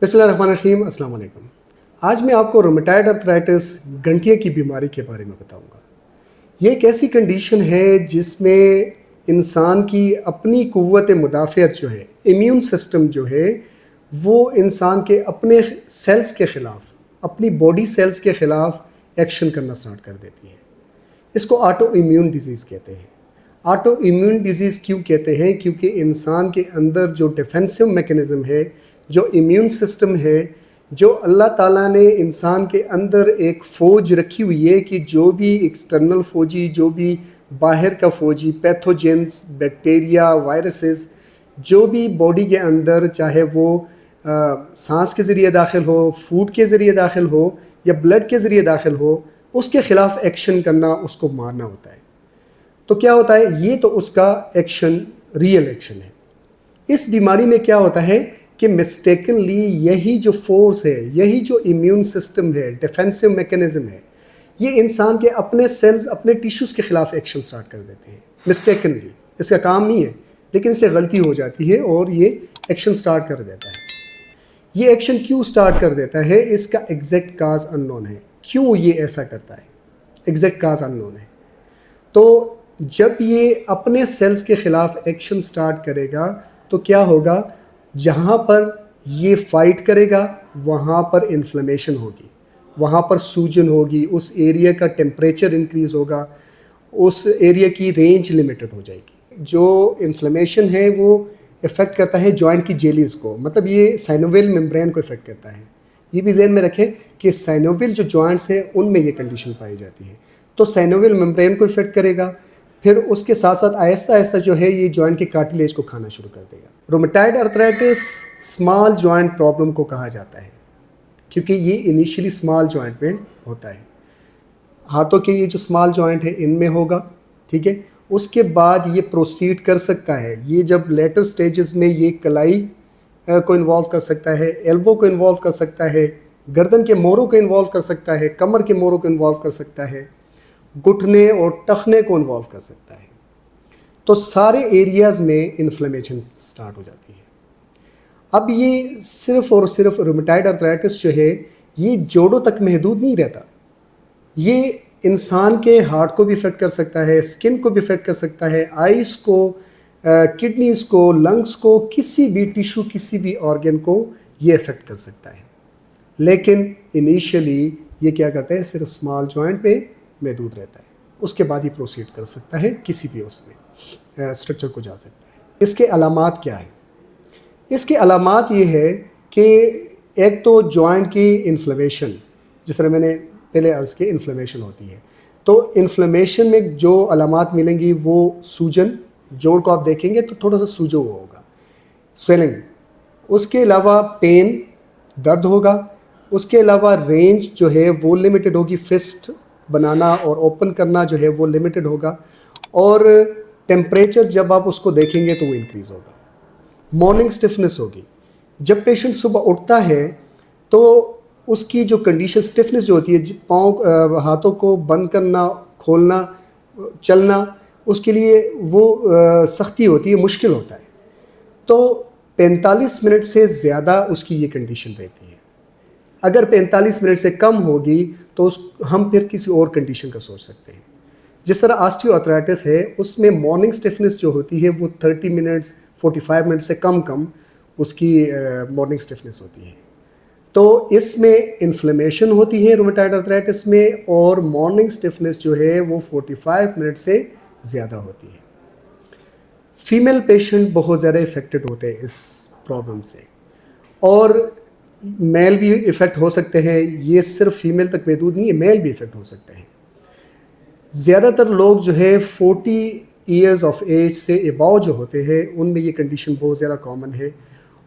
बिस्मिल्लाहिर्रहमानिर्रहीम, अस्सलाम वालेकुम। आज मैं आपको रोमेटॉइड अर्थराइटिस गंठिया की बीमारी के बारे में बताऊंगा। ये एक ऐसी कंडीशन है जिसमें इंसान की अपनी क़ुव्वत मुदाफ़ियत जो है, इम्यून सिस्टम जो है, वो इंसान के अपने सेल्स के ख़िलाफ़, अपनी बॉडी सेल्स के ख़िलाफ़ एक्शन करना स्टार्ट कर देती है। इसको ऑटो इम्यून डिज़ीज़ कहते हैं। ऑटो इम्यून डिज़ीज़ क्यों कहते हैं? क्योंकि इंसान के अंदर जो डिफेंसिव मैकेनिज़्म है, जो इम्यून सिस्टम है, जो अल्लाह ताला ने इंसान के अंदर एक फ़ौज रखी हुई है कि जो भी एक्सटर्नल फ़ौजी, जो भी बाहर का फ़ौजी, पैथोजेंस, बैक्टीरिया, वायरसेस, जो भी बॉडी के अंदर, चाहे वो सांस के ज़रिए दाखिल हो, फूड के ज़रिए दाखिल हो या ब्लड के ज़रिए दाखिल हो, उसके ख़िलाफ़ एक्शन करना, उसको मारना होता है। तो क्या होता है? ये तो उसका एक्शन रियल एक्शन है। इस बीमारी में क्या होता है कि मिस्टेकनली यही जो फोर्स है, यही जो इम्यून सिस्टम है, डिफेंसिव मैकेनिज़्म है, ये इंसान के अपने सेल्स, अपने टिश्यूज़ के ख़िलाफ़ एक्शन स्टार्ट कर देते हैं मिस्टेकनली। इसका काम नहीं है, लेकिन इससे गलती हो जाती है और ये एक्शन स्टार्ट कर देता है। ये एक्शन क्यों स्टार्ट कर देता है, इसका एग्जैक्ट काज अननोन है। क्यों ये ऐसा करता है, एग्जैक्ट काज अननोन है। तो जब ये अपने सेल्स के ख़िलाफ़ एक्शन स्टार्ट करेगा तो क्या होगा? जहाँ पर ये फ़ाइट करेगा वहाँ पर इन्फ्लेमेशन होगी, वहाँ पर सूजन होगी, उस एरिया का टेम्परेचर इंक्रीज़ होगा, उस एरिया की रेंज लिमिटेड हो जाएगी। जो इन्फ्लेमेशन है वो इफ़ेक्ट करता है जॉइंट की जेलीज़ को, मतलब ये साइनोवियल मेम्ब्रेन को इफ़ेक्ट करता है। ये भी ज़हन में रखें कि साइनोवियल जो जॉइंट्स हैं उनमें ये कंडीशन पाई जाती है। तो साइनोवियल मेम्ब्रेन को इफ़ेक्ट करेगा, फिर उसके साथ साथ आहिस्ता आहिस्ता जो है ये जॉइंट के कार्टिलेज को खाना शुरू कर देगा। Rheumatoid arthritis small joint problem को कहा जाता है, क्योंकि ये इनिशियली स्मॉल जॉइंट में होता है। हाथों के ये जो स्मॉल जॉइंट है इनमें होगा, ठीक है। उसके बाद ये प्रोसीड कर सकता है, ये जब लेटर स्टेजेस में ये कलाई को इन्वॉल्व कर सकता है, एल्बो को इन्वॉल्व कर सकता है, गर्दन के मोरों को इन्वॉल्व कर सकता है, कमर के मोरों को इन्वॉल्व कर सकता है, घुटने और टखने को इन्वॉल्व कर सकता है। तो सारे एरियाज़ में इन्फ्लेमेशन स्टार्ट हो जाती है। अब ये सिर्फ़ और सिर्फ रोमेटॉइड अर्थराइटिस जो है ये जोड़ों तक महदूद नहीं रहता, ये इंसान के हार्ट को भी इफ़ेक्ट कर सकता है, स्किन को भी इफ़ेक्ट कर सकता है, आइज़ को, किडनीज़ को, लंग्स को, किसी भी टिश्यू, किसी भी ऑर्गन को ये इफ़ेक्ट कर सकता है। लेकिन इनिशियली ये क्या करता है, सिर्फ स्मॉल जॉइंट पे महदूद रहता है। उसके बाद ही प्रोसीड कर सकता है, किसी भी उसमें स्ट्रक्चर को जा सकता है। इसके अलामात क्या है? इसके अलामात ये है कि एक तो जॉइंट की इन्फ्लेमेशन, जिस तरह मैंने पहले अर्ज़ की, इन्फ्लेमेशन होती है। तो इन्फ्लेमेशन में जो अलामात मिलेंगी वो सूजन, जोड़ को आप देखेंगे तो थोड़ा सा सूजा हुआ होगा, स्वेलिंग। उसके अलावा पेन, दर्द होगा। उसके अलावा रेंज जो है वो लिमिटेड होगी, फिस्ट बनाना और ओपन करना जो है वो लिमिटेड होगा। और टेम्परेचर जब आप उसको देखेंगे तो वो इंक्रीज़ होगा। मॉर्निंग स्टिफनेस होगी। जब पेशेंट सुबह उठता है तो उसकी जो कंडीशन स्टिफनेस जो होती है, पाँव, हाथों को बंद करना, खोलना, चलना, उसके लिए वो सख्ती होती है, मुश्किल होता है। तो 45 मिनट से ज़्यादा उसकी ये कंडीशन रहती है। अगर 45 मिनट से कम होगी तो हम फिर किसी और कंडीशन का सोच सकते हैं। जिस तरह ऑस्टियोआर्थराइटिस है उसमें मॉर्निंग स्टिफनेस जो होती है वो 30 मिनट्स 45 मिनट से कम उसकी मॉर्निंग स्टिफनेस होती है। तो इसमें इन्फ्लेमेशन होती है रोमेटॉइड अर्थराइटिस में, और मॉर्निंग स्टिफनेस जो है वो 45 मिनट से ज़्यादा होती है। फीमेल पेशेंट बहुत ज़्यादा इफ़ेक्टेड होते हैं इस प्रॉब्लम से, और मेल भी इफ़ेक्ट हो सकते हैं। ये सिर्फ फीमेल तक महदूद नहीं है, मेल भी इफ़ेक्ट हो सकते हैं। ज़्यादातर लोग जो है 40 ईयर्स ऑफ एज से अबाव जो होते हैं उनमें ये कंडीशन बहुत ज़्यादा कॉमन है,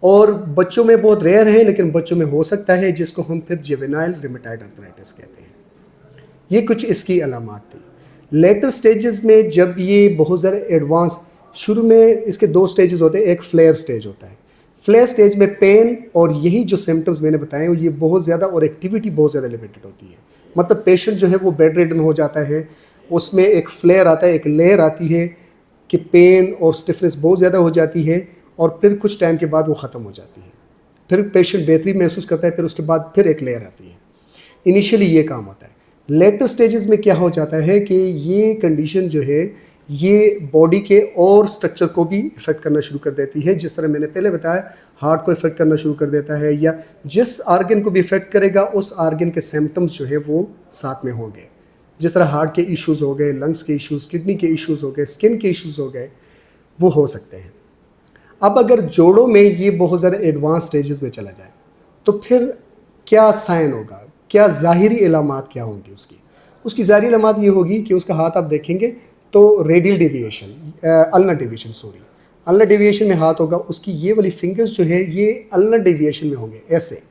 और बच्चों में बहुत रेयर है, लेकिन बच्चों में हो सकता है, जिसको हम फिर जुवेनाइल रोमेटॉइड अर्थराइटिस कहते हैं। ये कुछ इसकी अलामात थी। लेटर स्टेजेस में जब ये बहुत ज़्यादा एडवांस, शुरू में इसके 2 स्टेजेस होते हैं, एक फ्लेयर स्टेज होता है। फ्लेयर स्टेज में पेन और यही जो सिम्टम्स मैंने बताए ये बहुत ज़्यादा, और एक्टिविटी बहुत ज़्यादा लिमिटेड होती है। मतलब पेशेंट जो है वो बेड रिडन हो जाता है, उसमें एक फ्लेयर आता है, एक लेयर आती है कि पेन और स्टिफनेस बहुत ज़्यादा हो जाती है, और फिर कुछ टाइम के बाद वो ख़त्म हो जाती है। फिर पेशेंट बेहतरी महसूस करता है, फिर उसके बाद फिर एक लेयर आती है। इनिशियली ये काम होता है। लेटर स्टेजेस में क्या हो जाता है कि ये कंडीशन जो है ये बॉडी के और स्ट्रक्चर को भी इफ़ेक्ट करना शुरू कर देती है। जिस तरह मैंने पहले बताया, हार्ट को इफ़ेक्ट करना शुरू कर देता है, या जिस आर्गन को भी इफ़ेक्ट करेगा उस आर्गन के सिम्टम्स जो है वो साथ में होंगे। जिस तरह हार्ट के इश्यूज़ हो गए, लंग्स के इश्यूज़, किडनी के इश्यूज़ हो गए, स्किन के इश्यूज़ हो गए, वो हो सकते हैं। अब अगर जोड़ों में ये बहुत ज़्यादा एडवांस स्टेजेस में चला जाए तो फिर क्या साइन होगा, क्या ज़ाहिरी इलामात क्या होंगी उसकी ज़ाहिरी इलामात ये होगी कि उसका हाथ आप देखेंगे तो रेडियल डेविएशन, अल्नर डेविएशन में हाथ होगा। उसकी ये वाली फिंगर्स जो है ये अल्नर डेविएशन में होंगे, ऐसे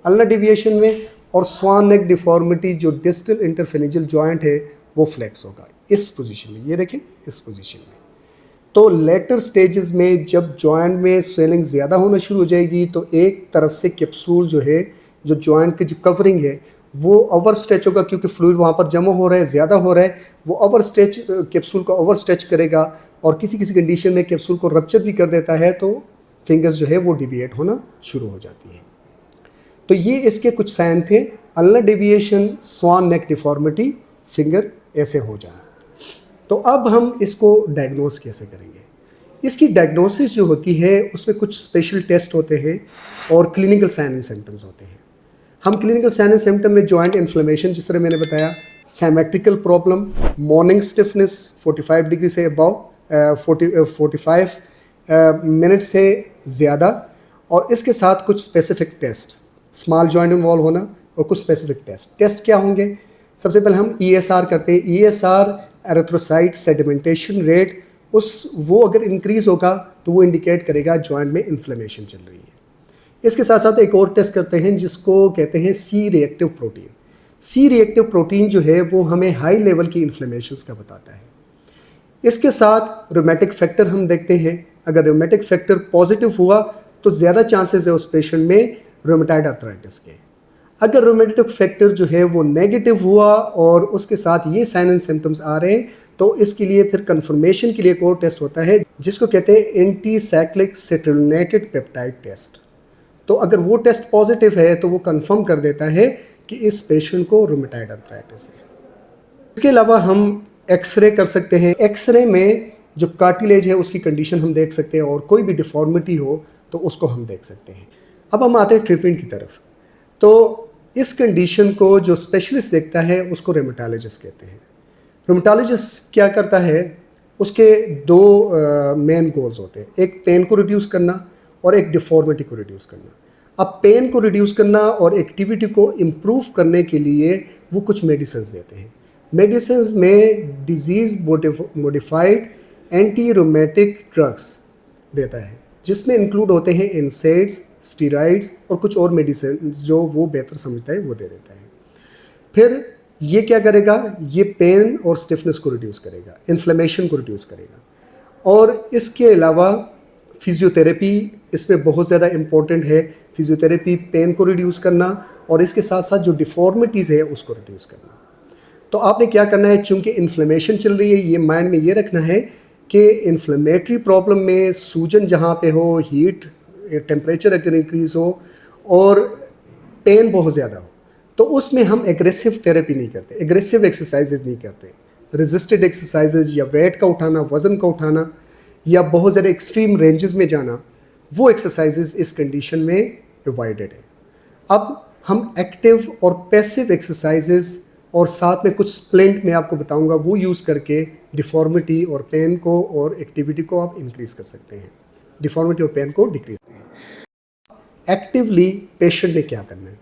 अल्नर डेविएशन में। और स्वान नेक डिफॉर्मिटी जो डिस्टल इंटरफेरेंजियल जॉइंट है वो फ्लेक्स होगा इस पोजीशन में, ये देखें इस पोजीशन में। तो लेटर स्टेजेस में जब जॉइंट में स्वेलिंग ज़्यादा होना शुरू हो जाएगी तो एक तरफ से कैप्सूल जो है, जो जॉइंट की जो कवरिंग है वो ओवर स्ट्रेच होगा, क्योंकि फ्लूइड वहाँ पर जमा हो रहा है, ज़्यादा हो रहा है, वो ओवर स्ट्रेच, कैप्सूल को ओवर स्ट्रेच करेगा और किसी किसी कंडीशन में कैप्सूल को रप्चर भी कर देता है, तो फिंगर्स जो है वो डिविएट होना शुरू हो जाती है। तो ये इसके कुछ साइन थे, अल्नर डेविएशन, स्वान नेक डिफॉर्मिटी, फिंगर ऐसे हो जाना। तो अब हम इसको डायग्नोस कैसे करेंगे? इसकी डायग्नोसिस जो होती है उसमें कुछ स्पेशल टेस्ट होते हैं और क्लिनिकल साइन एंड सिम्टम्स होते हैं। हम क्लिनिकल साइन एंड सिम्टम में जॉइंट इन्फ्लेमेशन, जिस तरह मैंने बताया, symmetrical problem, morning stiffness 45 degree से अबव, 45 मिनट से ज़्यादा, और इसके साथ कुछ specific test, small joint involve होना और कुछ स्पेसिफिक टेस्ट क्या होंगे? सबसे पहले हम ESR करते हैं। ESR एरिथ्रोसाइट सेडिमेंटेशन रेट, वो अगर इंक्रीज़ होगा तो वो इंडिकेट करेगा जॉइंट में इन्फ्लेमेशन चल रही है। इसके साथ साथ एक और टेस्ट करते हैं जिसको कहते हैं C reactive protein. C reactive protein जो है वो हमें हाई लेवल की इन्फ्लेमेशंस का बताता है। इसके साथ रोमेटिक फैक्टर हम देखते हैं। अगर रोमेटिक फैक्टर पॉजिटिव हुआ तो ज़्यादा चांसेस है उस पेशेंट में रोमेटाइड आर्थराइटिस के। अगर रोमेटिक फैक्टर जो है वो नेगेटिव हुआ और उसके साथ ये साइन एंड सिम्टम्स आ रहे हैं तो इसके लिए फिर कंफर्मेशन के लिए एक और टेस्ट होता है जिसको कहते हैं एंटीसाइक्लिक सिट्रोनेटेड पेप्टाइड टेस्ट। तो अगर वो टेस्ट पॉजिटिव है तो वो कंफर्म कर देता है कि इस पेशेंट को रोमेटाइड आर्थराइटिस है। इसके अलावा हम एक्सरे कर सकते हैं। एक्सरे में जो कार्टिलेज है उसकी कंडीशन हम देख सकते हैं और कोई भी डिफॉर्मिटी हो तो उसको हम देख सकते हैं। अब हम आते हैं ट्रीटमेंट की तरफ। तो इस कंडीशन को जो स्पेशलिस्ट देखता है उसको रेमेटोलॉजिस्ट कहते हैं। रेमेटोलॉजिस्ट क्या करता है, उसके दो मेन गोल्स होते हैं, एक पेन को रिड्यूस करना और एक डिफॉर्मिटी को रिड्यूस करना। अब पेन को रिड्यूस करना और एक्टिविटी को इम्प्रूव करने के लिए वो कुछ मेडिसिन देते हैं। मेडिसिन में disease modified anti rheumatic drugs देता है जिसमें इंक्लूड होते हैं एनसेड्स, स्टीराइड्स और कुछ और मेडिसिन जो वो बेहतर समझता है वो दे देता है। फिर ये क्या करेगा, ये पेन और स्टिफनेस को रिड्यूस करेगा, इन्फ्लेमेशन को रिड्यूस करेगा। और इसके अलावा फिजियोथेरेपी इसमें बहुत ज़्यादा इम्पोर्टेंट है। फिजियोथेरेपी पेन को रिड्यूस करना और इसके साथ साथ जो डिफॉर्मिटीज़ है उसको रिड्यूस करना। तो आपने क्या करना है, चूँकि इन्फ्लेमेशन चल रही है, ये माइंड में ये रखना है कि इन्फ्लेमेटरी प्रॉब्लम में सूजन जहाँ पे हो, हीट टेम्परेचर अगर इंक्रीज़ हो और पेन बहुत ज़्यादा हो तो उसमें हम एग्रेसिव थेरेपी नहीं करते, एग्रेसिव एक्सरसाइजेज नहीं करते। रेजिस्टेड एक्सरसाइजेज या वेट का उठाना, वज़न का उठाना या बहुत ज़्यादा एक्सट्रीम रेंजेस में जाना, वो एक्सरसाइजेज इस कंडीशन में अवॉइडेड है। अब हम एक्टिव और पैसिव एक्सरसाइजेज और साथ में कुछ स्प्लिंट में आपको बताऊंगा वो यूज़ करके डिफॉर्मिटी और पेन को और एक्टिविटी को आप इंक्रीज़ कर सकते हैं, डिफॉर्मिटी और पेन को डिक्रीज करें। एक्टिवली पेशेंट ने क्या करना है,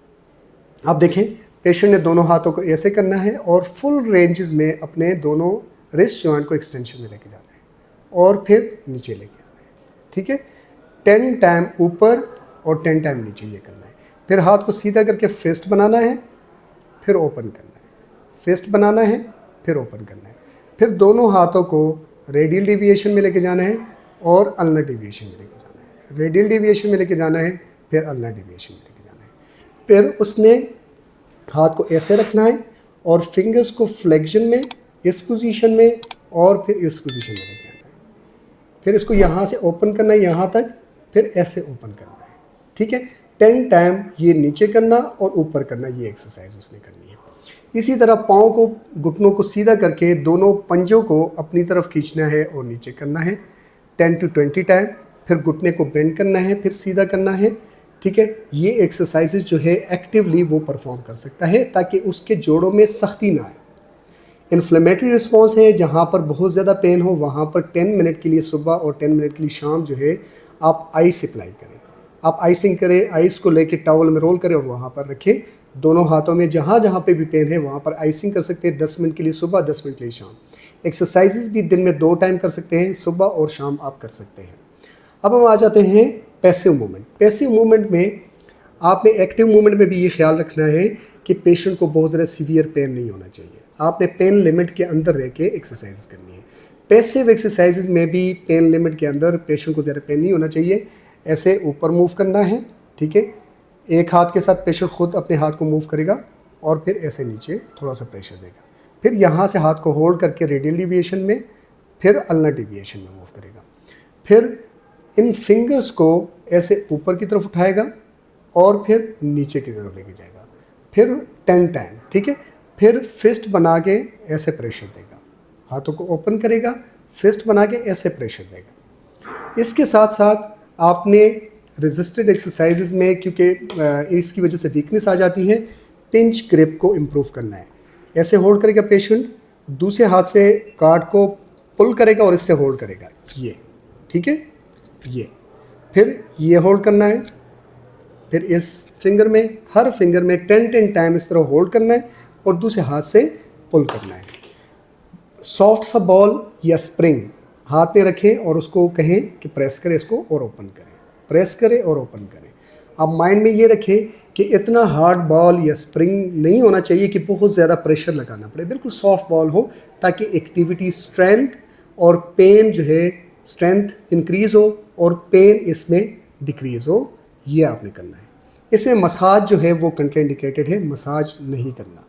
आप देखें पेशेंट ने दोनों हाथों को ऐसे करना है और फुल रेंजेस में अपने दोनों रिस्ट जॉइंट को एक्सटेंशन में लेके जाना है और फिर नीचे लेके आना है। ठीक है, 10 टाइम ऊपर और 10 टाइम नीचे ये करना है। फिर हाथ को सीधा करके फिस्ट बनाना है, फिर ओपन करना है, फिस्ट बनाना है, फिर ओपन करना है। फिर दोनों हाथों को रेडियल डेविएशन में लेके जाना है और अल्नर डेविएशन में लेके जाना है। रेडियल डेविएशन में लेके जाना है, फिर अल्नर डेविएशन में लेके जाना है। फिर उसने हाथ को ऐसे रखना है और फिंगर्स को फ्लेक्शन में, इस पोजीशन में और फिर इस पोजीशन में लेके आना है। फिर इसको यहाँ से ओपन करना है यहाँ तक, फिर ऐसे ओपन करना है। ठीक है, 10 टाइम ये नीचे करना और ऊपर करना, ये एक्सरसाइज उसने करनी है। इसी तरह पाँव को, घुटनों को सीधा करके दोनों पंजों को अपनी तरफ खींचना है और नीचे करना है 10 to 20 टाइम। फिर घुटने को बेंड करना है, फिर सीधा करना है, ठीक है। ये एक्सरसाइजेज जो है एक्टिवली वो परफॉर्म कर सकता है ताकि उसके जोड़ों में सख्ती ना आए। इन्फ्लेमेटरी रिस्पॉन्स है, जहाँ पर बहुत ज़्यादा पेन हो वहाँ पर 10 मिनट के लिए सुबह और 10 मिनट के लिए शाम जो है आप आइस अप्लाई करें। आप आइसिंग करें, आइस को लेके टॉवल में रोल करें और वहाँ पर रखें। दोनों हाथों में जहाँ जहाँ पे भी पेन है वहाँ पर आइसिंग कर सकते हैं। 10 मिनट के लिए सुबह, 10 मिनट के लिए शाम। एक्सरसाइजेज भी दिन में 2 टाइम कर सकते हैं, सुबह और शाम आप कर सकते हैं। अब हम आ जाते हैं पैसिव मूवमेंट। पैसिव मूवमेंट में आपने एक्टिव मूवमेंट में भी ये ख्याल रखना है कि पेशेंट को बहुत ज़्यादा सीवियर पेन नहीं होना चाहिए। आपने पेन लिमिट के अंदर रह के एक्सरसाइज करनी है। पैसिव एक्सरसाइजेज में भी पेन लिमिट के अंदर पेशेंट को ज़्यादा पेन नहीं होना चाहिए। ऐसे ऊपर मूव करना है, ठीक है। एक हाथ के साथ पेशेंट खुद अपने हाथ को मूव करेगा और फिर ऐसे नीचे थोड़ा सा प्रेशर देगा। फिर यहाँ से हाथ को होल्ड करके रेडियल डिविएशन में, फिर अल्नर डिविएशन में मूव करेगा। फिर इन फिंगर्स को ऐसे ऊपर की तरफ उठाएगा और फिर नीचे की तरफ लेके जाएगा। फिर 10 टाइम, ठीक है। फिर फिस्ट बना के ऐसे प्रेशर देगा, हाथों को ओपन करेगा, फिस्ट बना के ऐसे प्रेशर देगा। इसके साथ साथ आपने रेजिस्टेड एक्सरसाइजेज में, क्योंकि इसकी वजह से वीकनेस आ जाती है, पिंच ग्रिप को इम्प्रूव करना है। ऐसे होल्ड करेगा पेशेंट, दूसरे हाथ से कार्ड को पुल करेगा और इससे होल्ड करेगा, ये, ठीक है, ये। फिर ये होल्ड करना है, फिर इस फिंगर में, हर फिंगर में 10 टाइम इस तरह होल्ड करना है और दूसरे हाथ से पुल करना है। सॉफ्ट सा बॉल या स्प्रिंग हाथ में रखें और उसको कहें कि प्रेस करें इसको और ओपन करें, प्रेस करें और ओपन करें। आप माइंड में ये रखें कि इतना हार्ड बॉल या स्प्रिंग नहीं होना चाहिए कि बहुत ज़्यादा प्रेशर लगाना पड़े, बिल्कुल सॉफ्ट बॉल हो ताकि एक्टिविटी स्ट्रेंथ और पेन जो है, स्ट्रेंथ इंक्रीज़ हो और पेन इसमें डिक्रीज़ हो। ये आपने करना है। इसमें मसाज जो है वो कंट्राइंडिकेटेड है, मसाज नहीं करना।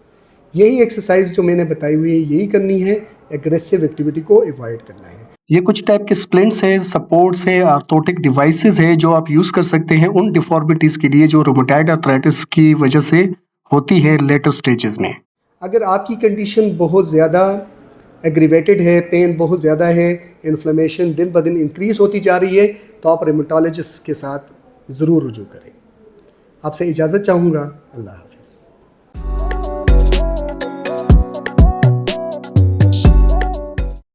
यही एक्सरसाइज जो मैंने बताई हुई है यही करनी है, एग्रेसिव एक्टिविटी को अवॉइड करना है। ये कुछ टाइप के स्प्लिंट्स है, सपोर्ट्स है, आर्थोटिक डिवाइसेस है जो आप यूज कर सकते हैं उन डिफॉर्मिटीज के लिए जो रोमेटॉइड आर्थराइटिस की वजह से होती है लेटर स्टेजेस में। अगर आपकी कंडीशन बहुत ज़्यादा एग्रीवेटेड है, पेन बहुत ज़्यादा है, इन्फ्लेमेशन दिन ब दिन इंक्रीज़ होती जा रही है, तो आप रोमेटोलॉजिस्ट के साथ ज़रूर रुजू करें। आपसे इजाज़त चाहूँगा। अल्लाह।